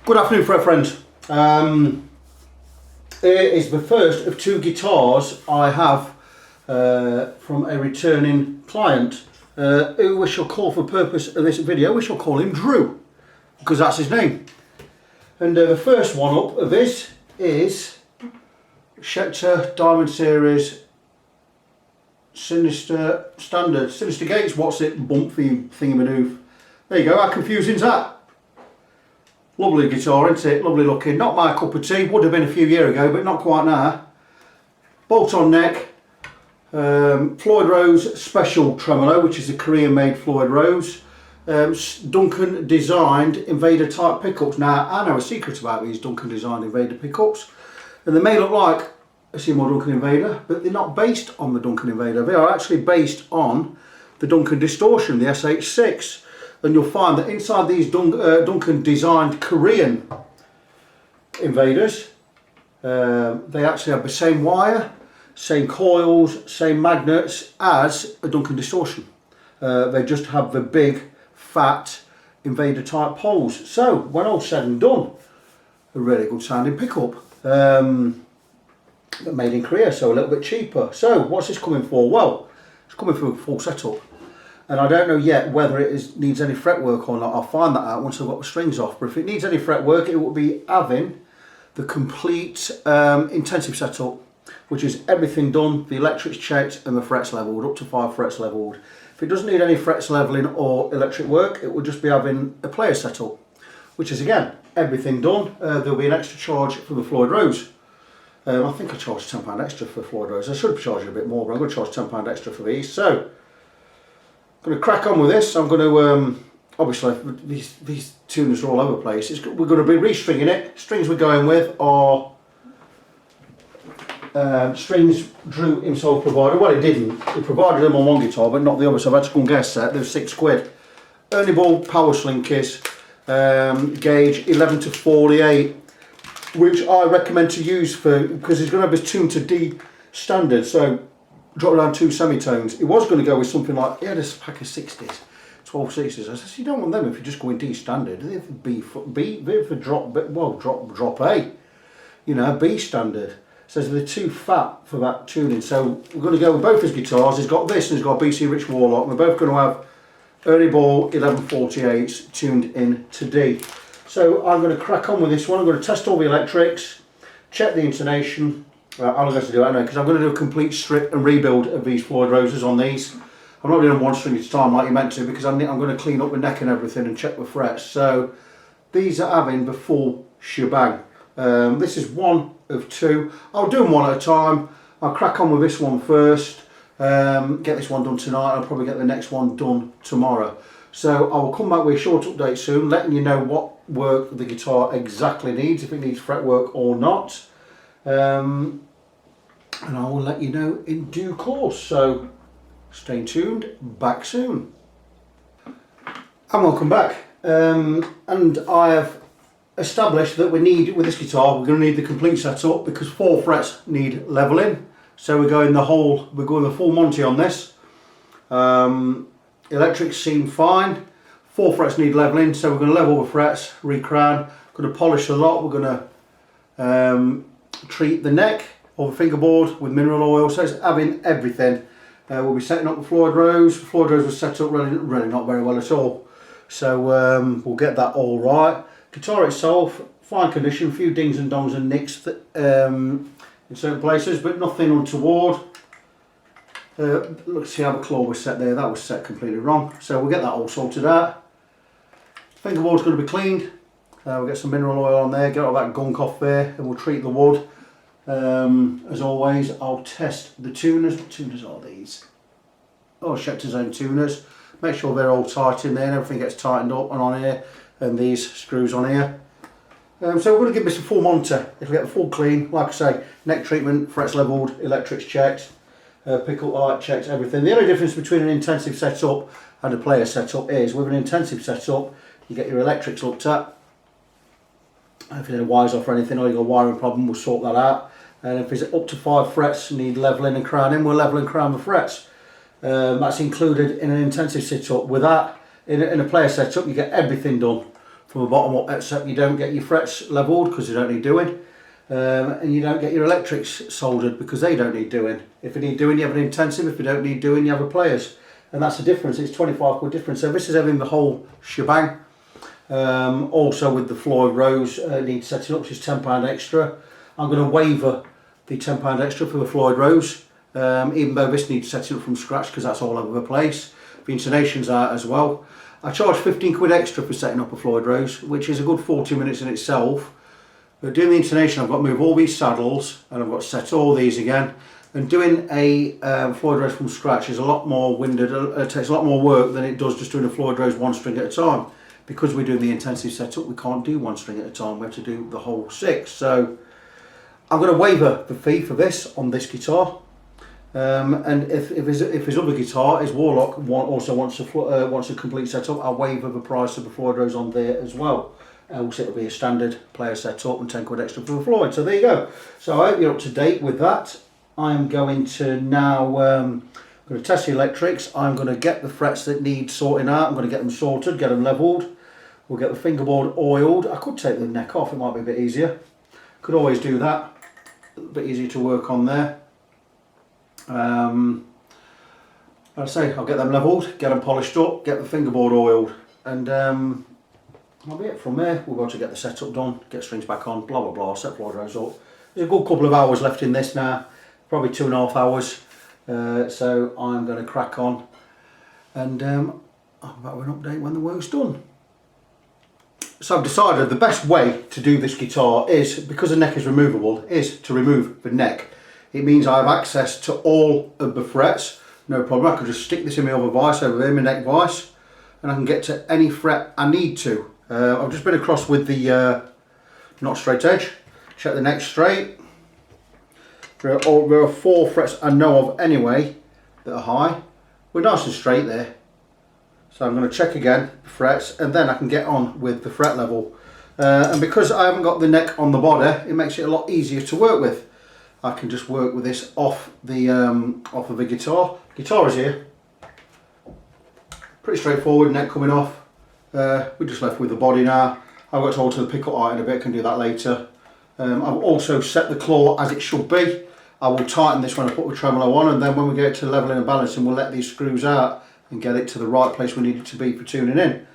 Good afternoon, fret friends. It is the first of two guitars I have from a returning client who we shall call, for purpose of this video, we shall call him Drew, because that's his name. And the first one up of his is Schecter Diamond Series Synyster Standard. Synyster Gates, what's it, bumpy thingamadoof. There you go, how confusing is that? Lovely guitar, isn't it? Lovely looking. Not my cup of tea. Would have been a few years ago, but not quite now. Bolt-on neck. Floyd Rose Special Tremolo, which is a Korean-made Floyd Rose. Duncan designed Invader type pickups. Now, I know a secret about these Duncan designed Invader pickups. And they may look like a Seymour Duncan Invader, but they're not based on the Duncan Invader. They are actually based on the Duncan Distortion, the SH6. And you'll find that inside these Duncan designed Korean Invaders, they actually have the same wire, same coils, same magnets as a Duncan Distortion. They just have the big, fat Invader type poles. So when all said and done, a really good sounding pickup. Made in Korea, so a little bit cheaper. So what's this coming for? Well, it's coming for a full setup. And I don't know yet whether it needs any fretwork or not. I'll find that out once I've got the strings off. But if it needs any fretwork, it will be having the complete intensive setup, which is everything done, the electrics checked and the frets leveled, up to 5 frets leveled. If it doesn't need any frets leveling or electric work, it will just be having a player setup, which is again, everything done. There'll be an extra charge for the Floyd Rose. I think I charged £10 extra for Floyd Rose. I should have charged a bit more, but I'm going to charge £10 extra for these. So, I'm going to crack on with this. I'm going to, obviously, these tuners are all over the place. We're going to be restringing it. Strings we're going with are strings Drew himself provided. Well, he didn't. He provided them on one guitar, but not the other, so I've had to go and get a set. They're £6. Ernie Ball Power Slinkies, gauge 11 to 48, which I recommend to use because he's going to have his tune to D standard. So, drop down 2 semitones. He was going to go with something like, he had a pack of 60s, 12 60s. I said, you don't want them if you just go in D standard. They're for they're for drop A, you know, B standard. So they're too fat for that tuning. So we're going to go with both his guitars. He's got this and he's got BC Rich Warlock. We're both going to have Ernie Ball 1148s tuned in to D. So I'm going to crack on with this one. I'm going to test all the electrics, check the intonation. I'm going to do it anyway because I'm going to do a complete strip and rebuild of these Floyd Roses on these. I'm not doing one string at a time like you meant to because I'm going to clean up the neck and everything and check the frets. So these are having the full shebang. This is one of two. I'll do them one at a time. I'll crack on with this one first. Get this one done tonight. I'll probably get the next one done tomorrow. So I will come back with a short update soon, letting you know what work the guitar exactly needs, if it needs fretwork or not. And I will let you know in due course, so stay tuned, back soon. And welcome back. And I have established that we need, with this guitar, we're going to need the complete setup because 4 frets need leveling. So we're going the full Monty on this. Electrics seem fine. 4 frets need leveling, so we're going to level the frets, recrown. Going to polish a lot. We're going to treat the neck or the fingerboard with mineral oil, so it's having everything. We'll be setting up the Floyd Rose. The Floyd Rose was set up really not very well at all, so we'll get that all right. Guitar itself, fine condition, a few dings and dongs and nicks in certain places, but nothing untoward. Let's see how the claw was set there. That was set completely wrong, so we'll get that all sorted out. Fingerboard's going to be cleaned. We'll get some mineral oil on there, get all that gunk off there, and we'll treat the wood. As always, I'll test the tuners. What tuners are these? Oh, Schecter's own tuners. Make sure they're all tight in there and everything gets tightened up and on here, and these screws on here. So we're going to give this a full monitor. If we get the full clean, like I say, neck treatment, frets levelled, electrics checked, pickup light checked, everything. The only difference between an intensive setup and a player setup is with an intensive setup, you get your electrics looked at. If there's a wires off or anything, or you've got a wiring problem, we'll sort that out. And if it's up to 5 frets need levelling and crowning, we'll level and crown the frets. That's included in an intensive setup. With that, in a player setup, you get everything done from the bottom up, except you don't get your frets levelled because they don't need doing, and you don't get your electrics soldered because they don't need doing. If you need doing, you have an intensive. If you don't need doing, you have a players, and that's the difference. It's 25 quid difference. So this is having the whole shebang. Also with the Floyd Rose, needs setting up, which is £10 extra. I'm going to waiver the £10 extra for the Floyd Rose, even though this needs setting up from scratch because that's all over the place. The intonations are as well. I charge 15 quid extra for setting up a Floyd Rose, which is a good 40 minutes in itself. But doing the intonation, I've got to move all these saddles and I've got to set all these again. And doing a Floyd Rose from scratch is a lot more winded, it takes a lot more work than it does just doing a Floyd Rose one string at a time. Because we're doing the intensive setup, we can't do one string at a time, we have to do the whole 6. So I'm going to waiver the fee for this on this guitar. And if his other guitar, his Warlock, also wants a complete setup, I'll waiver the price of the Floyd Rose on there as well. Else it'll be a standard player setup and 10 quid extra for the Floyd. So there you go. So I hope you're up to date with that. I'm going to now I'm going to test the electrics. I'm going to get the frets that need sorting out. I'm going to get them sorted, get them levelled. We'll get the fingerboard oiled. I could take the neck off, it might be a bit easier. Could always do that. A bit easier to work on there. Like I say, I'll get them levelled, get them polished up, get the fingerboard oiled, and that'll be it from there. We'll go to get the setup done, get strings back on, blah blah blah, set Floyd Rose up. There's a good couple of hours left in this now, probably 2.5 hours. So I'm going to crack on and I'll have an update when the work's done. So I've decided the best way to do this guitar is, because the neck is removable, is to remove the neck. It means I have access to all of the frets, no problem. I can just stick this in my other vise over there, my neck vise, and I can get to any fret I need to. I've just been across with the not straight edge, check the neck straight. There are 4 frets I know of anyway that are high. We're nice and straight there. So I'm going to check again the frets and then I can get on with the fret level. And because I haven't got the neck on the body, it makes it a lot easier to work with. I can just work with this off of the guitar. Guitar is here. Pretty straightforward, neck coming off. We're just left with the body now. I've got to alter the pick-up height in a bit, can do that later. I've also set the claw as it should be. I will tighten this when I put the tremolo on, and then when we get to leveling and balancing, we'll let these screws out and get it to the right place we need it to be for tuning in.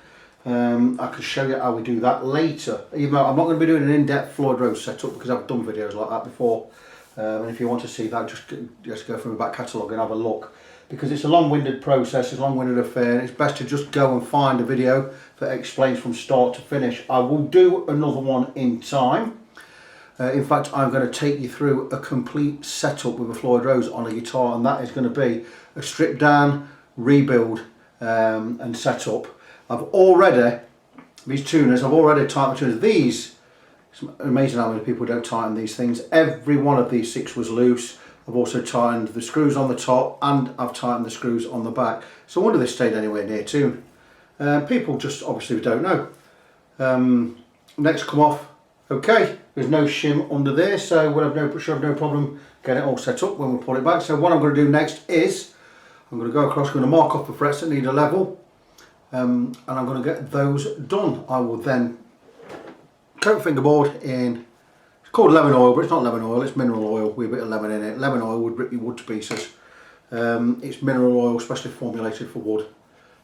I can show you how we do that later, even though I'm not going to be doing an in-depth Floyd Rose setup because I've done videos like that before. And if you want to see that, just go through the back catalogue and have a look, because it's a long-winded process, it's a long-winded affair, and it's best to just go and find a video that explains from start to finish. I will do another one in time. In fact, I'm going to take you through a complete setup with a Floyd Rose on a guitar, and that is going to be a stripped down, rebuild and setup. I've already, these tuners, I've already tightened the tuners. These, it's amazing how many people don't tighten these things. Every one of these 6 was loose. I've also tightened the screws on the top and I've tightened the screws on the back. So I wonder if they stayed anywhere near tune. People just obviously don't know. Necks come off. Okay, there's no shim under there, so we'll have no problem getting it all set up when we pull it back. So what I'm going to do next is, I'm going to go across, I'm going to mark off the frets that need a level, and I'm going to get those done. I will then coat fingerboard in, it's called lemon oil, but it's not lemon oil, it's mineral oil with a bit of lemon in it. Lemon oil would rip your wood to pieces. It's mineral oil, specially formulated for wood,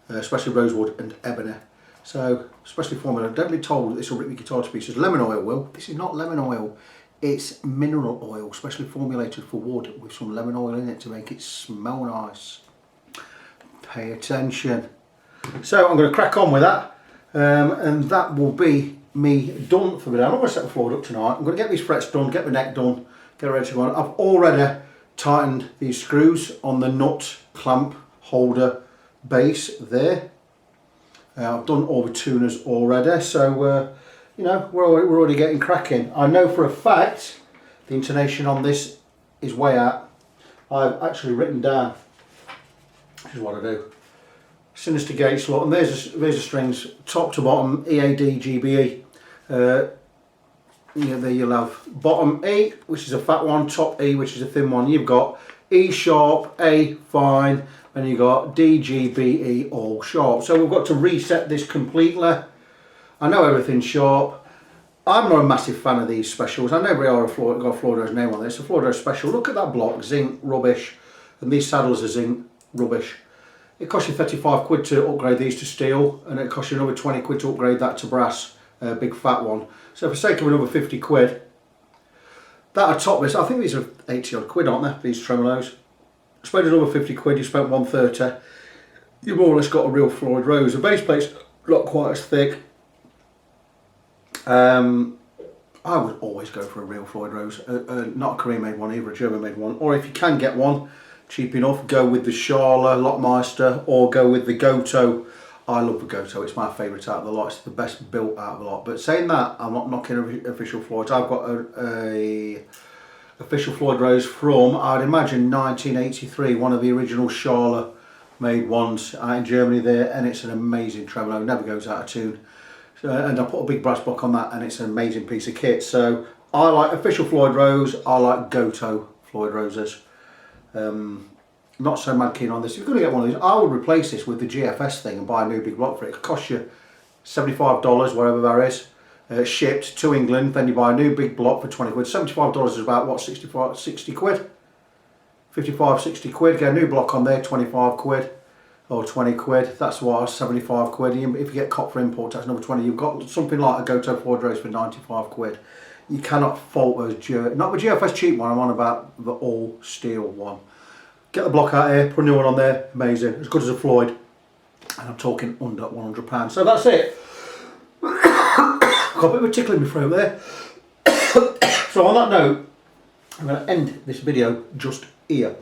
especially rosewood and ebony. So, especially formula, don't be told that this will rip your guitar to pieces. Lemon oil will. This is not lemon oil. It's mineral oil, specially formulated for wood with some lemon oil in it to make it smell nice. Pay attention. So I'm going to crack on with that, and that will be me done for the day. I'm not going to set the Floyd up tonight. I'm going to get these frets done, get the neck done, get ready to go on. I've already tightened these screws on the nut clamp holder base there. I've done all the tuners already, so you know, we're already getting cracking. I know for a fact the intonation on this is way out. I've actually written down, this is what I do, Synyster gate slot, and there's the strings, top to bottom, E, A, D, G, B, E. Yeah, there you'll have bottom E, which is a fat one, top E, which is a thin one. You've got E sharp, A fine, and you've got D, G, B, E all sharp. So we've got to reset this completely. I know everything's sharp. I'm not a massive fan of these specials. I know we are got a Floyd Rose name on this. A Floyd Rose special. Look at that block, zinc, rubbish. And these saddles are zinc, rubbish. It costs you 35 quid to upgrade these to steel, and it costs you another 20 quid to upgrade that to brass, big fat one. So for sake of another 50 quid, that atop this, I think these are 80 odd quid, aren't they, these tremolos? Spend another 50 quid, you spent 130. You've more or less got a real Floyd Rose. The base plate's not quite as thick. I would always go for a real Floyd Rose, not a Korean made one either, a German made one. Or if you can get one cheap enough, go with the Schala Lockmeister or go with the Goto. I love the Goto, it's my favourite out of the lot, it's the best built out of the lot. But saying that, I'm not knocking official Floyds. I've got a official Floyd Rose from, I'd imagine, 1983, one of the original Schala made ones out in Germany there, and it's an amazing tremolo, never goes out of tune. And I put a big brass block on that, and it's an amazing piece of kit. So I like official Floyd Rose, I like Goto Floyd Roses. Not so mad keen on this. If you're going to get one of these, I would replace this with the GFS thing and buy a new big block for it. It could cost you $75, whatever that is, shipped to England. Then you buy a new big block for 20 quid. $75 is about, what, 65, 60 quid? 55, 60 quid. Get a new block on there, 25 quid or 20 quid. That's what, 75 quid. If you get cop for import, that's another 20. You've got something like a Goto Floyd Rose for 95 quid. You cannot fault those, not the GFS cheap one, I'm on about the all steel one. Get the block out here, put a new one on there, amazing, as good as a Floyd, and I'm talking under £100. So that's it. Got a bit of a tickle in my throat there. So on that note, I'm going to end this video just here.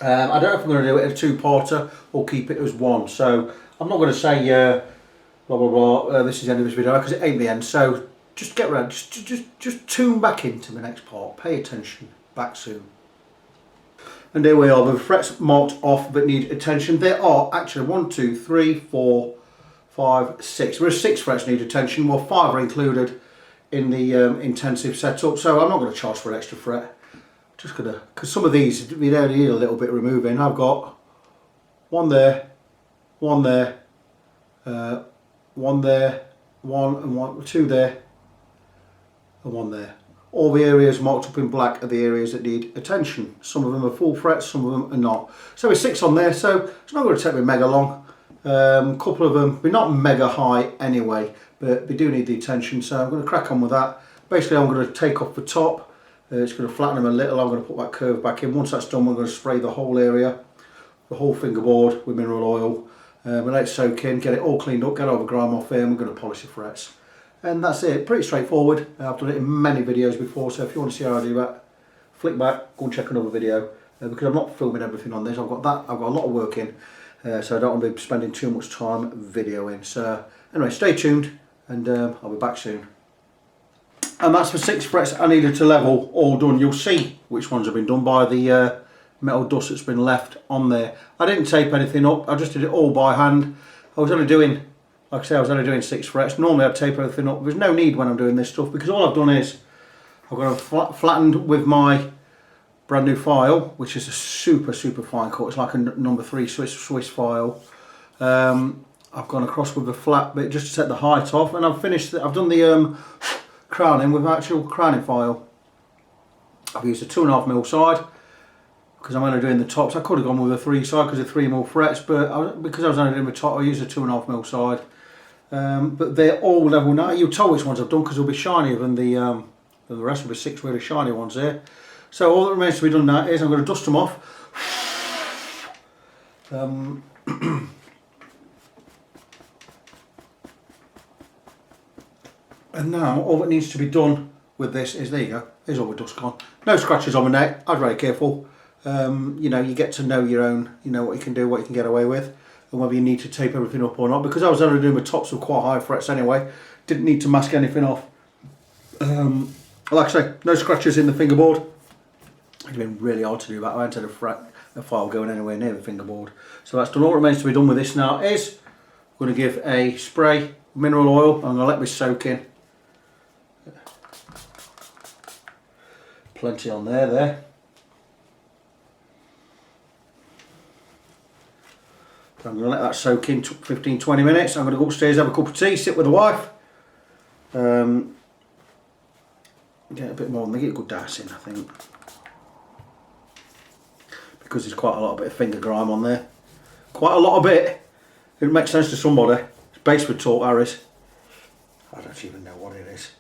I don't know if I'm going to do it as a two-parter or keep it as one, so I'm not going to say blah blah blah, this is the end of this video, because it ain't the end. So just get ready, just tune back into the next part, pay attention, back soon. And here we are, the frets marked off that need attention. There are actually 1, 2, 3, 4, 5, 6. There are 6 frets need attention. Well, 5 are included in the intensive setup, so I'm not going to charge for an extra fret. Just going to, because some of these you only need a little bit removing. I've got one there, one there, one there, one and one, 2 there, and 1 there. All the areas marked up in black are the areas that need attention. Some of them are full frets, some of them are not. So there's 6 on there, so it's not going to take me mega long. A couple of them, they're not mega high anyway, but they do need the attention, so I'm going to crack on with that. Basically, I'm going to take off the top. It's going to flatten them a little. I'm going to put that curve back in. Once that's done, we're going to spray the whole area, the whole fingerboard with mineral oil. We'll let it soak in, get it all cleaned up, get all the grime off here, and we're going to polish the frets. And that's it, pretty straightforward. I've done it in many videos before, so if you want to see how I do that, flick back, go and check another video. Because I'm not filming everything on this, I've got a lot of work in, so I don't want to be spending too much time videoing. So anyway, stay tuned, and I'll be back soon. And that's the 6 frets I needed to level, all done. You'll see which ones have been done by the metal dust that's been left on there. I didn't tape anything up, I just did it all by hand. I was only doing, like I say, I was only doing 6 frets. Normally I'd tape everything up. There's no need when I'm doing this stuff, because all I've done is I've got it flattened with my brand new file, which is a super fine cut. It's like a number 3 Swiss file. I've gone across with a flat bit just to set the height off, and I've finished. I've done the crowning with actual crowning file. I've used a 2.5mm side because I'm only doing the tops. I could have gone with a 3 side because of 3mm frets, but because I was only doing the top, I used a 2.5mm side. But they're all level now. You'll tell which ones I've done because they'll be shinier than the rest of the 6 really shiny ones there. So all that remains to be done now is I'm going to dust them off. And now all that needs to be done with this is, there you go, here's all the dust gone. No scratches on my neck, I was very careful. You know, you get to know your own, you know what you can do, what you can get away with, and whether you need to tape everything up or not. Because I was only doing the tops with quite high frets anyway, didn't need to mask anything off. Like I say, no scratches in the fingerboard. It's been really hard to do that. I hadn't had a file going anywhere near the fingerboard. So that's done. All that remains to be done with this now is I'm going to give a spray mineral oil. I'm going to let this soak in. Plenty on there. I'm going to let that soak in 15-20 minutes. I'm going to go upstairs, have a cup of tea, sit with the wife. Get a bit more than they get a good dicing, I think. Because there's quite a lot of bit of finger grime on there. Quite a lot of it. It makes sense to somebody. It's Baseford taught Harris. I don't even know what it is.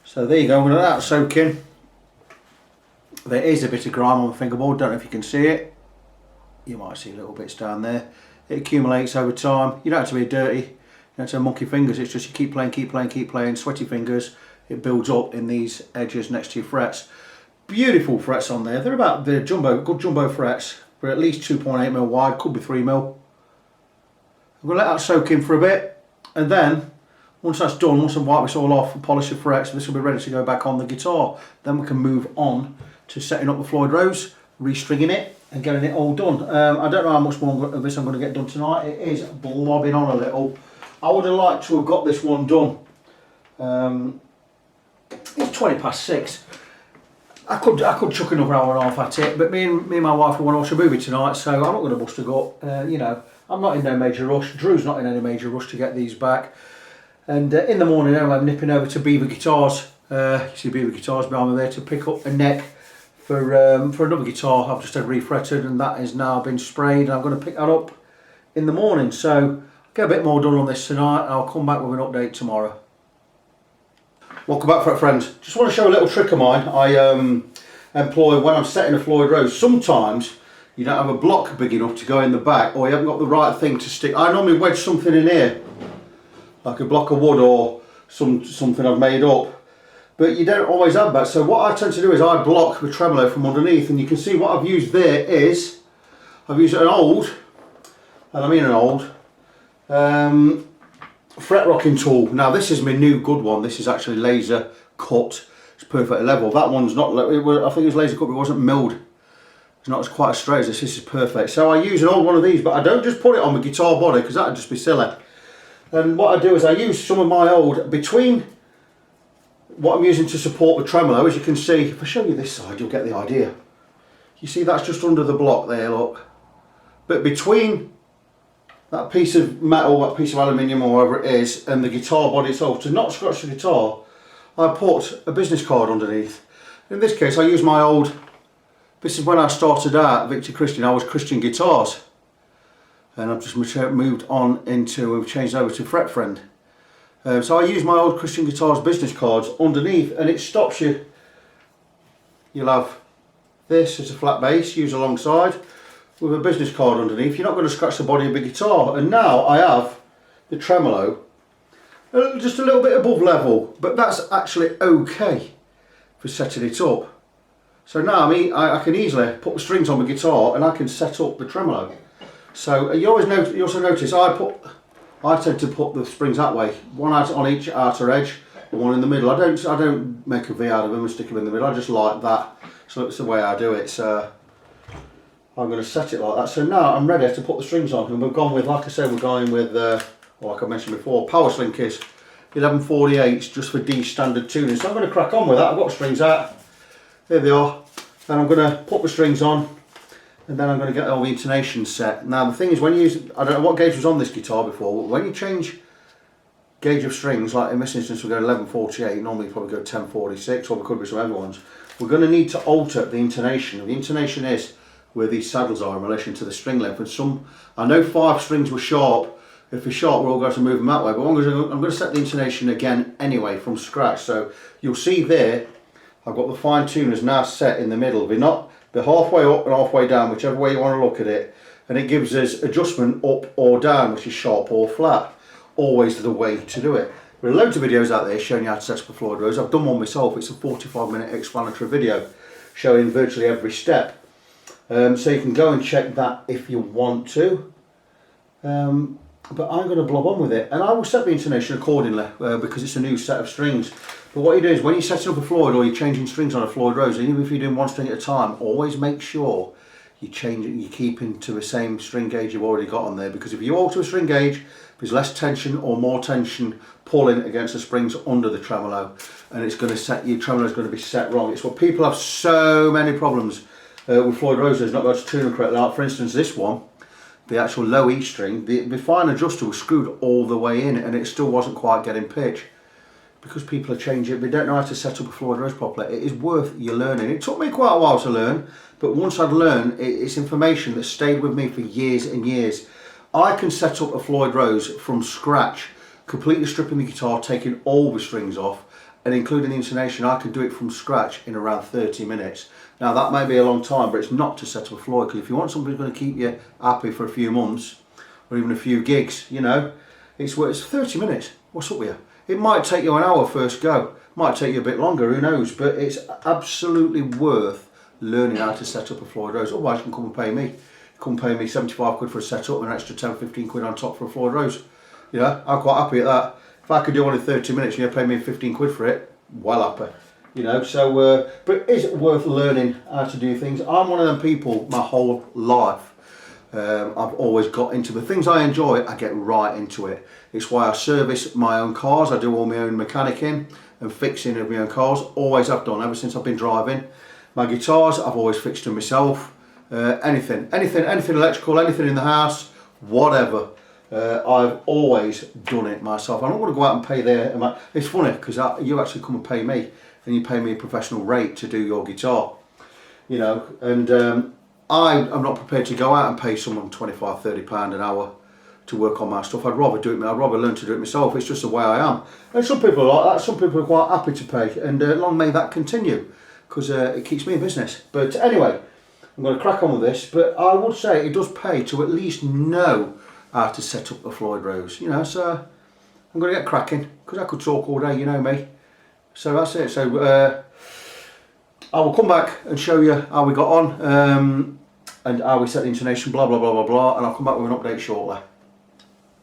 So there you go, I'm going to let that soak in. There is a bit of grime on the fingerboard, don't know if you can see it. You might see little bits down there. It accumulates over time. You don't have to be dirty, you don't have to have monkey fingers, it's just you keep playing, sweaty fingers. It builds up in these edges next to your frets. Beautiful frets on there. They're about the good jumbo frets. They're at least 2.8mm wide, could be 3mm. I'm going to let that soak in for a bit, and then once that's done, once I wipe this all off and polish the frets, this will be ready to go back on the guitar. Then we can move on to setting up the Floyd Rose, restringing it and getting it all done. I don't know how much more of this I'm going to get done tonight. It is blobbing on a little. I would have liked to have got this one done. It's 6:20. I could chuck another hour and a half at it, but me and my wife want to watch a movie tonight, so I'm not going to bust a gut. You know, I'm not in no major rush. Drew's not in any major rush to get these back. And in the morning, I'm nipping over to Beaver Guitars. You see Beaver Guitars behind me there, to pick up a neck for another guitar I've just had refretted, and that has now been sprayed. I'm going to pick that up in the morning, so I'll get a bit more done on this tonight. I'll come back with an update tomorrow. Welcome back, fret friends. Just want to show a little trick of mine I employ when I'm setting a Floyd Rose. Sometimes you don't have a block big enough to go in the back, or you haven't got the right thing to stick. I normally wedge something in here, like a block of wood or something I've made up, but you don't always have that. So what I tend to do is I block the tremolo from underneath, and you can see what I've used there is I've used an old, and I mean an old, fret rocking tool. Now this is my new good one. This is actually laser cut. It's perfectly level. That one's not, I think it was laser cut, but it wasn't milled. It's not quite as straight as this. This is perfect. So I use an old one of these, but I don't just put it on the guitar body because that would just be silly. And what I do is I use some of my old, between what I'm using to support the tremolo, as you can see, if I show you this side you'll get the idea. You see that's just under the block there, look. But between that piece of metal, that piece of aluminium or whatever it is, and the guitar body itself, to not scratch the guitar, I put a business card underneath. In this case I use my old, this is when I started out Victor Christian, I was Christian Guitars. And I've just moved on into, we've changed over to Fret Friend. So I use my old Christian Guitars business cards underneath, and it stops you. You'll have this as a flat bass, use alongside, with a business card underneath. You're not going to scratch the body of the guitar. And now I have the tremolo just a little bit above level, but that's actually okay for setting it up. So now I can easily put the strings on the guitar and I can set up the tremolo. So you also notice I tend to put the springs that way, one out on each outer edge, and one in the middle. I don't make a V out of them and stick them in the middle. I just like that. So it's the way I do it. So I'm going to set it like that. So now I'm ready to put the strings on, and we've gone with, like I said, we're going with, like I mentioned before, Power Slinkers 1148s just for D standard tuning. So I'm going to crack on with that. I've got the strings out. There they are. Then I'm going to put the strings on, and then I'm going to get all the intonation set. Now the thing is, when you use, I don't know what gauge was on this guitar before, but when you change gauge of strings, like in this instance we're going 1148, normally you probably go 1046, or there could be some other ones, we're going to need to alter the intonation. The intonation is where these saddles are in relation to the string length, and some, I know 5 strings were sharp. If they're sharp we're all going to move them that way, but I'm going to set the intonation again anyway from scratch. So you'll see there I've got the fine tuners now set in the middle. They're halfway up and halfway down, whichever way you want to look at it, and it gives us adjustment up or down, which is sharp or flat. Always the way to do it. There are loads of videos out there showing you how to set up a Floyd Rose. I've done one myself. It's a 45-minute explanatory video showing virtually every step. So you can go and check that if you want to. But I'm going to blob on with it, and I will set the intonation accordingly because it's a new set of strings. But what you do is, when you're setting up a Floyd or you're changing strings on a Floyd Rose, even if you're doing one string at a time, always make sure you change it, you keep into the same string gauge you've already got on there, because if you alter a string gauge, there's less tension or more tension pulling against the springs under the tremolo, and it's going to set, your tremolo is going to be set wrong. It's what people have so many problems with Floyd Roses, not able to tune them correctly. Like for instance this one, the actual low E string, the fine adjuster was screwed all the way in and it still wasn't quite getting pitch. Because people are changing, they don't know how to set up a Floyd Rose properly. It is worth your learning. It took me quite a while to learn, but once I'd learned, it's information that stayed with me for years and years. I can set up a Floyd Rose from scratch, completely stripping the guitar, taking all the strings off, and including the intonation. I can do it from scratch in around 30 minutes. Now that may be a long time, but it's not to set up a Floyd, because if you want somebody who's going to keep you happy for a few months, or even a few gigs, you know, it's 30 minutes. What's up with you? It might take you an hour first go, might take you a bit longer, who knows, but it's absolutely worth learning how to set up a Floyd Rose. Otherwise you can come and pay me. Come pay me 75 quid for a setup and an extra 10, 15 quid on top for a Floyd Rose. You know, I'm quite happy at that. If I could do one in 30 minutes and you pay me 15 quid for it, well happy. You know, so, but is it worth learning how to do things? I'm one of them people my whole life. I've always got into the things I enjoy, I get right into it. It's why I service my own cars, I do all my own mechanicking and fixing of my own cars, always have done, ever since I've been driving. My guitars, I've always fixed them myself. Anything electrical, anything in the house, whatever. I've always done it myself. I don't want to go out and pay their... It's funny, because you actually come and pay me, and you pay me a professional rate to do your guitar. You know, and... I'm not prepared to go out and pay someone £25, £30 an hour to work on my stuff. I'd rather learn to do it myself. It's just the way I am. And some people are like that, some people are quite happy to pay, and long may that continue, because it keeps me in business. But anyway, I'm going to crack on with this, but I would say it does pay to at least know how to set up a Floyd Rose, you know, so I'm going to get cracking, because I could talk all day, you know me. So that's it. So I will come back and show you how we got on and how we set the intonation, blah blah blah blah blah, and I'll come back with an update shortly.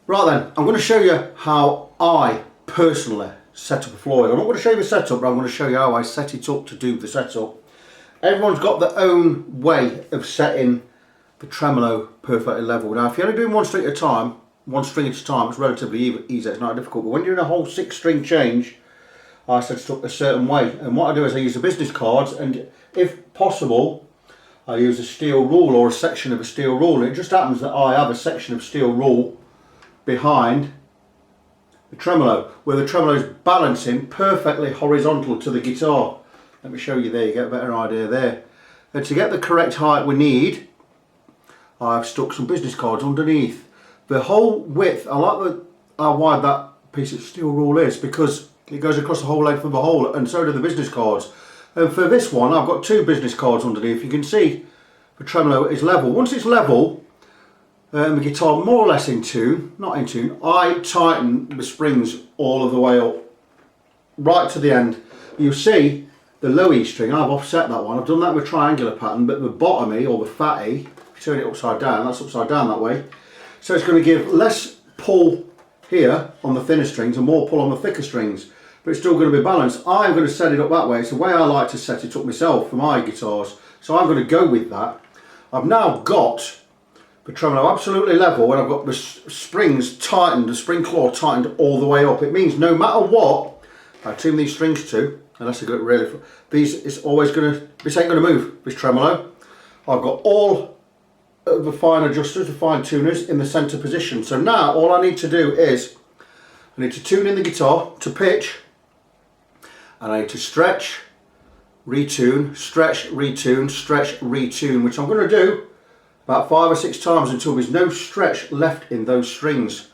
Right then, I'm going to show you how I personally set up a Floyd. I'm not going to show you the setup, but I'm going to show you how I set it up to do the setup. Everyone's got their own way of setting the tremolo perfectly level. Now if you're only doing one string at a time, it's relatively easy, it's not difficult, but when you're in a whole 6-string change, I set it up a certain way, and what I do is I use the business cards, and if possible I use a steel rule or a section of a steel rule. It just happens that I have a section of steel rule behind the tremolo, where the tremolo is balancing perfectly horizontal to the guitar. Let me show you there, you get a better idea there. And to get the correct height we need, I've stuck some business cards underneath. The whole width, I like how wide that piece of steel rule is, because it goes across the whole length of the hole, and so do the business cards. And for this one, I've got 2 business cards underneath. You can see the tremolo is level. Once it's level, the guitar more or less in tune, not in tune, I tighten the springs all of the way up, right to the end. You'll see the low E string, I've offset that one. I've done that with a triangular pattern, but the bottom E, or the fat E, if you turn it upside down, that's upside down that way. So it's going to give less pull here on the thinner strings and more pull on the thicker strings, but it's still going to be balanced. I'm going to set it up that way. It's the way I like to set it up myself for my guitars, so I'm going to go with that. I've now got the tremolo absolutely level, and I've got the springs tightened, the spring claw tightened all the way up. It means no matter what I tune these strings to, unless I go really, this ain't going to move, this tremolo. I've got all of the fine adjusters, the fine tuners in the centre position. So now all I need to do is, I need to tune in the guitar to pitch, and I need to stretch, retune, stretch, retune, stretch, retune, which I'm going to do about 5 or 6 times until there's no stretch left in those strings.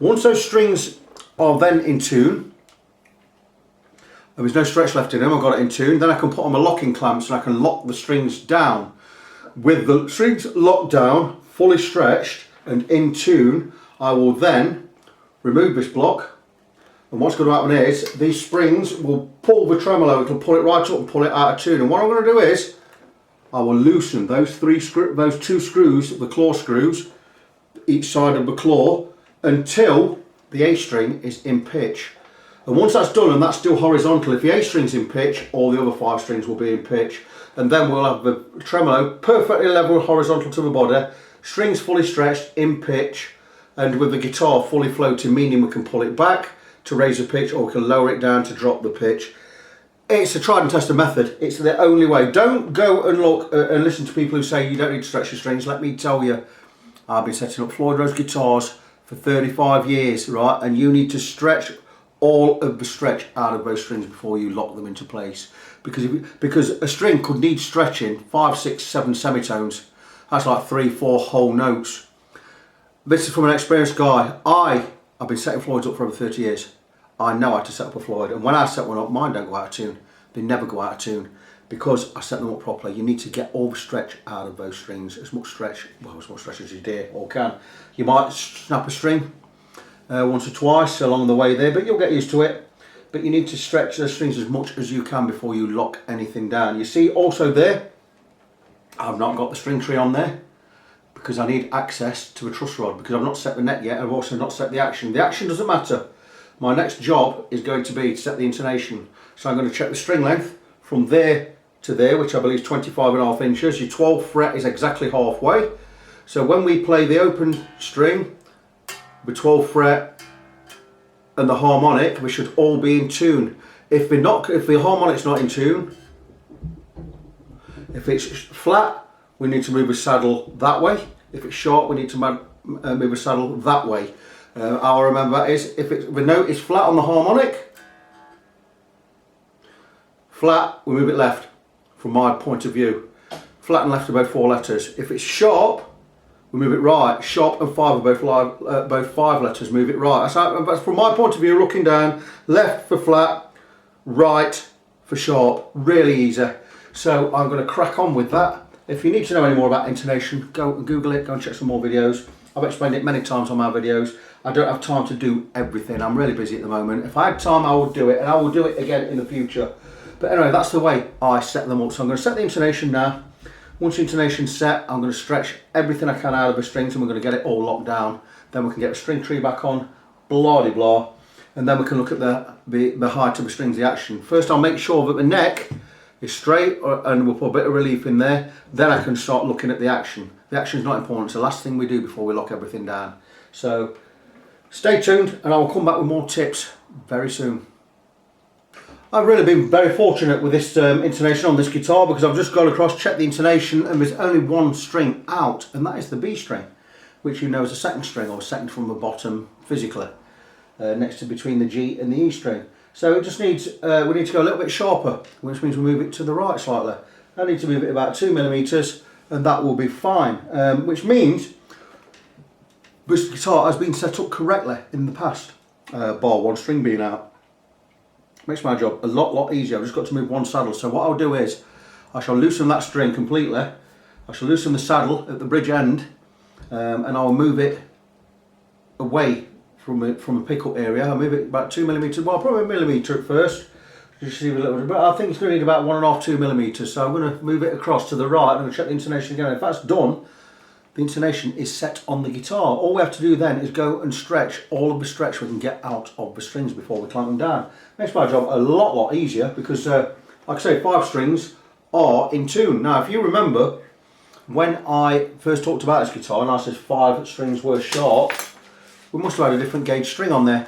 Once those strings are then in tune, and there's no stretch left in them, I've got it in tune, then I can put on my locking clamps and I can lock the strings down. With the strings locked down, fully stretched and in tune, I will then remove this block, and what's going to happen is these springs will pull the tremolo, it'll pull it right up and pull it out of tune. And what I'm going to do is I will loosen those 2 screws, the claw screws, each side of the claw, until the A string is in pitch. And once that's done and that's still horizontal, if the A string's in pitch, all the other 5 strings will be in pitch. And then we'll have the tremolo perfectly level horizontal to the body, strings fully stretched, in pitch, and with the guitar fully floating, meaning we can pull it back to raise the pitch, or we can lower it down to drop the pitch. It's a tried and tested method. It's the only way. Don't go and look and listen to people who say you don't need to stretch your strings. Let me tell you, I've been setting up Floyd Rose guitars for 35 years, right? And you need to stretch all of the stretch out of those strings before you lock them into place. Because a string could need stretching 5, 6, 7 semitones. That's like 3, 4 whole notes. This is from an experienced guy. I've been setting Floyds up for over 30 years. I know how to set up a Floyd, and when I set one up, mine don't go out of tune. They never go out of tune because I set them up properly. You need to get all the stretch out of those strings, as much stretch as you dare or can. You might snap a string once or twice along the way there, but you'll get used to it. But you need to stretch those strings as much as you can before you lock anything down. You see also there, I've not got the string tree on there because I need access to a truss rod, because I've not set the neck yet. I've also not set the action. The action doesn't matter. My next job is going to be to set the intonation. So I'm going to check the string length from there to there, which I believe is 25.5 inches. Your 12th fret is exactly halfway. So when we play the open string, the 12th fret and the harmonic, we should all be in tune. If the harmonic's not in tune, if it's flat, we need to move the saddle that way. If it's short, we need to move the saddle that way. I'll remember that is, if the note is flat on the harmonic, flat, we move it left, from my point of view. Flat and left are both 4 letters. If it's sharp, we move it right. Sharp and 5 are both 5 letters, move it right. That's from my point of view, looking down, left for flat, right for sharp. Really easy. So I'm going to crack on with that. If you need to know any more about intonation, go and Google it, go and check some more videos. I've explained it many times on my videos. I don't have time to do everything. I'm really busy at the moment. If I had time, I would do it, and I will do it again in the future. But anyway, that's the way I set them up. So I'm going to set the intonation now. Once the intonation's set, I'm going to stretch everything I can out of the strings, and we're going to get it all locked down. Then we can get the string tree back on, blah de blah, and then we can look at the height of the strings, the action. First, I'll make sure that the neck is straight, and we'll put a bit of relief in there. Then I can start looking at the action. The action is not important. It's the last thing we do before we lock everything down. So stay tuned, and I will come back with more tips very soon. I've really been very fortunate with this intonation on this guitar, because I've just gone across, checked the intonation, and there's only one string out, and that is the B string, which you know is a second string, or second from the bottom physically, next to between the G and the E string. So it just needs, we need to go a little bit sharper, which means we move it to the right slightly. I need to move it about 2mm, and that will be fine, which means this guitar has been set up correctly in the past, bar one string being out. Makes my job a lot easier. I've just got to move one saddle. So what I'll do is, I shall loosen that string completely. I shall loosen the saddle at the bridge end, and I'll move it away from a pickup area. I'll move it about 2mm, well probably 1mm at first, just see a little bit, but I think it's going to need about 1.5–2 millimeters. So I'm going to move it across to the right. I'm going to check the intonation again. If that's done, the intonation is set on the guitar. All we have to do then is go and stretch all of the stretch we can get out of the strings before we clamp them down. Makes my job a lot easier, because like I say, 5 strings are in tune. Now if you remember, when I first talked about this guitar and I said 5 strings were sharp, we must have had a different gauge string on there.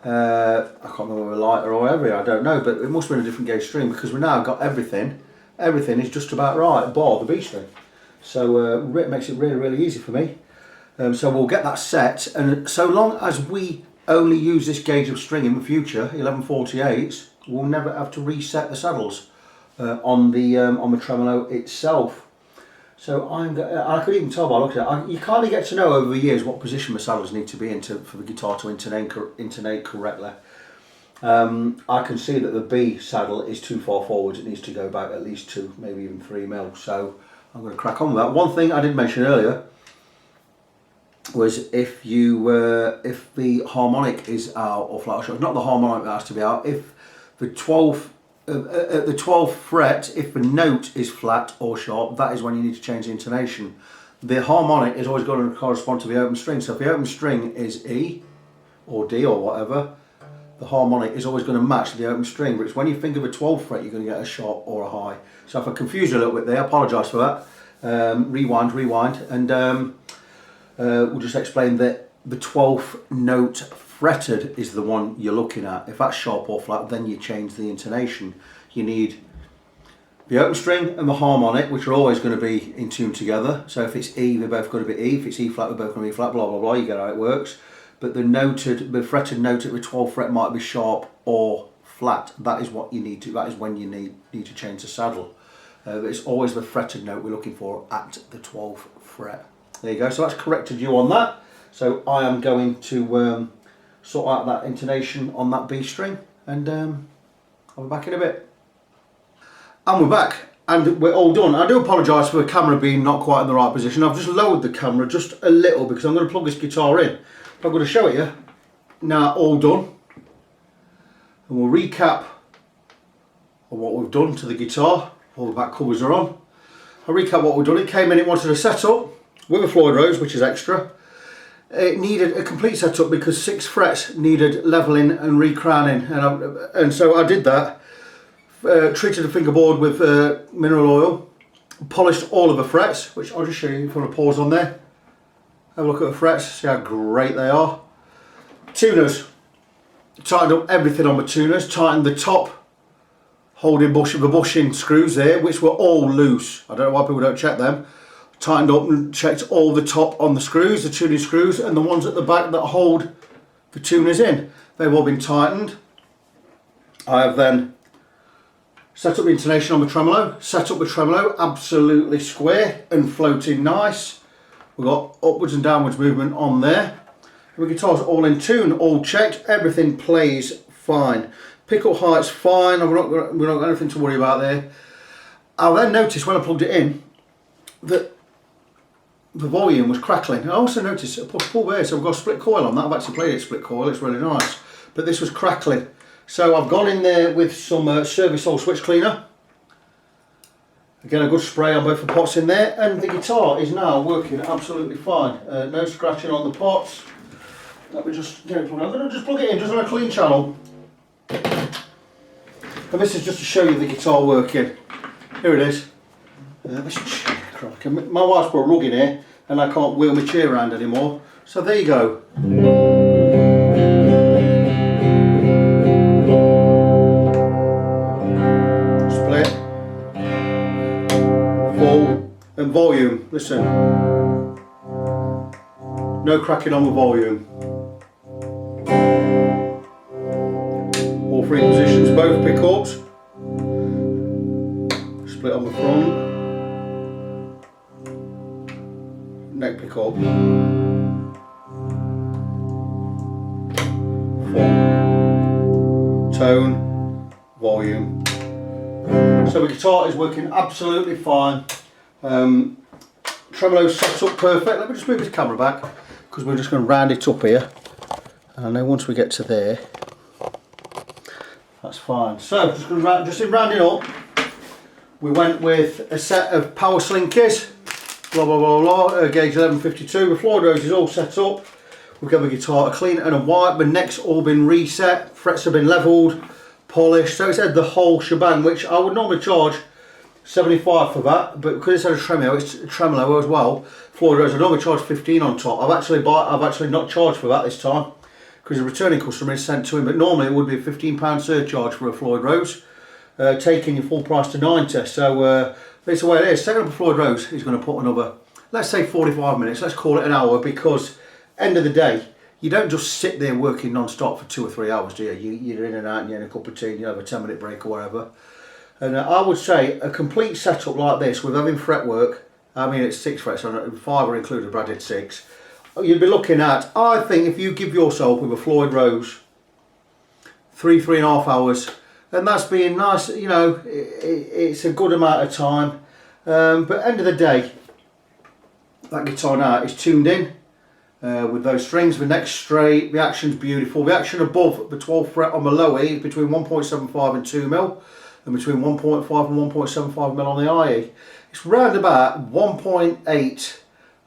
I can't remember, lighter or heavier, I don't know, but it must have been a different gauge string, because we now got everything is just about right, bar the B string. So it makes it really easy for me. So we'll get that set, and so long as we only use this gauge of string in the future, 11/48, we'll never have to reset the saddles on the tremolo itself. So I could even tell by looking at it, you kind of get to know over the years what position the saddles need to be in for the guitar to intonate correctly. I can see that the B saddle is too far forwards. It needs to go back at least 2, maybe even 3 mil. So I'm going to crack on with that. One thing I did mention earlier was if the harmonic is out or flat or short, not the harmonic that has to be out. If the 12th at the 12th fret, if the note is flat or sharp, that is when you need to change the intonation. The harmonic is always going to correspond to the open string. So if the open string is E or D or whatever, the harmonic is always going to match the open string, which when you finger the 12th fret, you're going to get a sharp or a high. So if I confuse you a little bit there, I apologise for that. Rewind, and we'll just explain that the 12th note fretted is the one you're looking at. If that's sharp or flat, then you change the intonation. You need the open string and the harmonic, which are always going to be in tune together. So if it's E, they're both going to be E. If it's E flat, they're both going to be E flat, blah, blah, blah. You get how it works. But the fretted note at the 12th fret might be sharp or flat. That is what you need to, that is when you need to change the saddle. But it's always the fretted note we're looking for at the 12th fret. There you go. So that's corrected you on that. So I am going to sort out that intonation on that B string, and I'll be back in a bit. And we're back, and we're all done. I do apologise for the camera being not quite in the right position. I've just lowered the camera just a little because I'm going to plug this guitar in. I'm going to show it you. Now, all done. And we'll recap on what we've done to the guitar. All the back covers are on. I'll recap what we've done. It came in, it wanted a setup with a Floyd Rose, which is extra. It needed a complete setup because 6 frets needed levelling and re-crowning, and so I did that. Treated the fingerboard with mineral oil, polished all of the frets, which I'll just show you if you want to pause on there. Have a look at the frets, see how great they are. Tuners, tightened up everything on the tuners, tightened the top holding the bushing screws there, which were all loose. I don't know why people don't check them. Tightened up and checked all the top on the screws, the tuning screws, and the ones at the back that hold the tuners in. They've all been tightened. I have then set up the intonation on the tremolo, set up the tremolo absolutely square and floating nice. We've got upwards and downwards movement on there. The guitar's all in tune, all checked, everything plays fine. Pickup height's fine, we're not got anything to worry about there. I then noticed when I plugged it in that the volume was crackling. I also noticed a push-pull bass, so I've got a split coil on that. I've actually played it split coil, it's really nice. But this was crackling. So I've gone in there with some service oil switch cleaner. Again, a good spray on both the pots in there, and the guitar is now working absolutely fine. No scratching on the pots. Let me just get it plugged in. I'm going to just plug it in just on a clean channel. And this is just to show you the guitar working. Here it is. My wife's put a rug in here and I can't wheel my chair around anymore. So there you go. Split, full, and volume. Listen. No cracking on the volume. All 3 positions, both pickups. Split on the front. Neck pickup, full, tone, volume. So the guitar is working absolutely fine. Tremolo set up perfect. Let me just move this camera back because we're just going to round it up here. And I know once we get to there, that's fine. So just in rounding up, we went with a set of power slinkies. Blah blah blah blah, gauge 1152. The Floyd Rose is all set up. We've given the guitar a clean and a wipe. The neck's all been reset, frets have been levelled, polished. So it's had the whole shebang, which I would normally charge 75 for that, but because it's had a tremolo as well, Floyd Rose, I normally charge 15 on top. I've actually not charged for that this time because the returning customer is sent to him. But normally it would be a £15 surcharge for a Floyd Rose, taking your full price to 90. So. That's the way it is. Setting up a Floyd Rose is going to put another, let's say 45 minutes, let's call it an hour, because end of the day, you don't just sit there working non-stop for 2 or 3 hours, do you? You're in and out and you're in a cup of tea and you have a 10-minute break or whatever. And I would say a complete setup like this with having fretwork, I mean it's 6 frets, 5 are included, but I did 6. You'd be looking at, I think if you give yourself with a Floyd Rose 3.5 hours, and that's being nice, you know, it's a good amount of time. But end of the day, that guitar now is tuned in with those strings, the neck's straight, the action's beautiful. The action above the 12th fret on the low E is between 1.75 and 2 mil, and between 1.5 and 1.75 mil on the IE. It's round about 1.8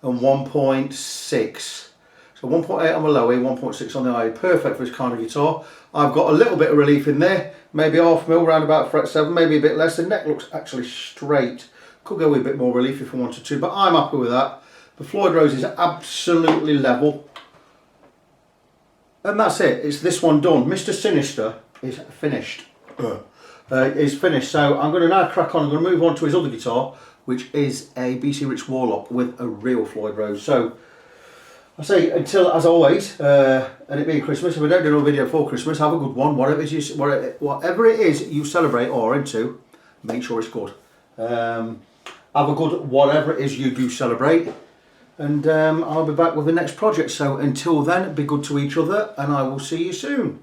and 1.6. So 1.8 on the low E, 1.6 on the IE, perfect for this kind of guitar. I've got a little bit of relief in there, maybe half mil, round about fret 7, maybe a bit less. The neck looks actually straight. Could go with a bit more relief if I wanted to, but I'm happy with that. The Floyd Rose is absolutely level. And that's it, it's this one done. Mr. Synyster is finished. is finished. So I'm going to now crack on. I'm going to move on to his other guitar, which is a BC Rich Warlock with a real Floyd Rose. So I say, until, as always, and it being Christmas, if we don't do a video for Christmas, have a good one. Whatever it is you celebrate or are into, make sure it's good. Have a good whatever it is you do celebrate. And I'll be back with the next project. So until then, be good to each other, and I will see you soon.